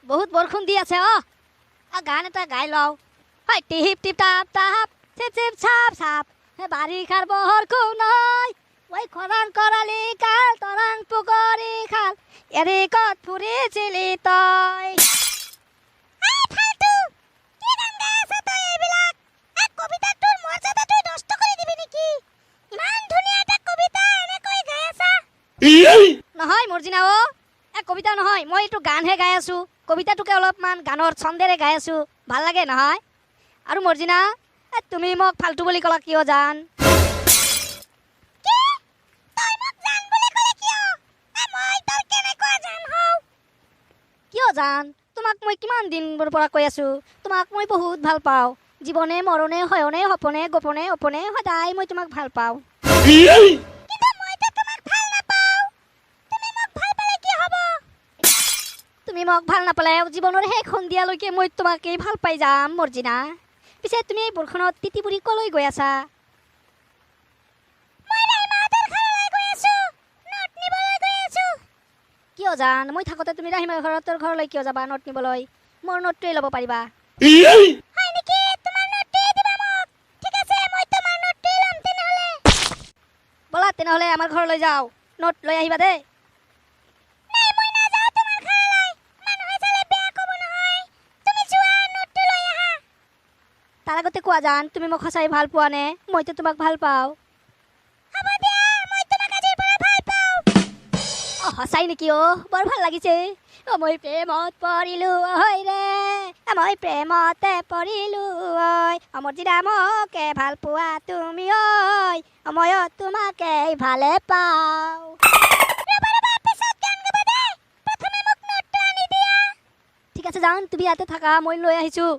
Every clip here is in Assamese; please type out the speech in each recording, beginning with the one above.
বহুত বৰষুণ দি আছে গান এটা গাই লওঁ হয় টিপ টিপ টাপ টাপ চিপ চিপ চাপ চাপ বাৰিষাৰ বৰষুণ ঐ খৰাং কৰালি কাল তৰাং পুখুৰী খাল এৰি ক'ত ফুৰিছিলি তই নহয় মৰ্জিনা কবিতা নহয় মই এইটো গানহে গাই আছো কবিতাটোকে অলপমান গানৰ ছন্দেৰে গাই আছো ভাল লাগে নহয় আৰু মৰ্জিনা তুমি মোক ফাল্টু বুলি ক'লা কিয় জান কিয় জান তোমাক মই কিমান দিনৰ পৰা কৈ আছো তোমাক মই বহুত ভাল পাওঁ জীৱনে মৰণে হয়নে সপনে গোপনে অপনে সদায় মই তোমাক ভাল পাওঁ তুমি মোক ভাল নাপালে জীৱনৰ শেষ সন্ধিয়ালৈকে মই তোমাকেই ভাল পাই যাম মৰ্জিনা পিছে তুমি এই বৰষুণত তিতি বুঢ়ী কলৈ গৈ আছা কিয় জান মই থাকোঁতে তুমি ৰাহিমাৰ ঘৰৰ ঘৰলৈ কিয় যাবা নোট নিবলৈ মোৰ নোটটোৱে ল'ব পাৰিবা ব'লা তেনেহ'লে আমাৰ ঘৰলৈ যাওঁ নোট লৈ আহিবা দেই তাৰ আগতে কোৱা জান তুমি মোক সঁচাই ভাল পোৱা নে মইতো তোমাক ভাল পাওঁ সঁচাই নেকি বৰ ভাল লাগিছে মই প্ৰেমত পৰিলো ৰে মই প্ৰেমতে পৰিলো মৰ্জিনা মোকে ভাল পোৱা তুমি ময়ো তোমাকে ভালে পাওঁ ঠিক আছে জান তুমি ইয়াতে থাকা মই লৈ আহিছোঁ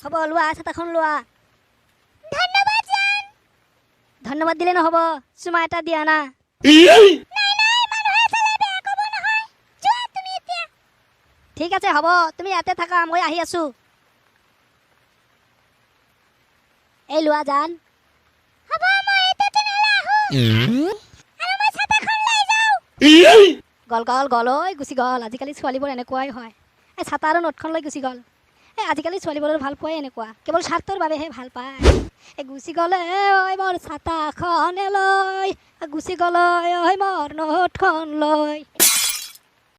হ'ব লোৱা ছাতাখন লোৱা ধন্যবাদ দিলে নহ'ব চুমা এটা দিয়া না ঠিক আছে হ'ব তুমি ইয়াতে থাকা মই আহি আছো এই লোৱা জান গল গল গল গুচি গল আজিকালি ছোৱালীবোৰ এনেকুৱাই হয় এই ছাতা আৰু নোটখন লৈ গুচি গল আজিকালি ছোৱালীবোৰৰ ভাল পোৱাই এনেকুৱা কেৱল স্বাৰ্থৰ বাবেহে ভাল পায় গুচি গ'লে মোৰ ছাতাখনে লৈ গুচি গ'লে মোৰ নোটখন লৈ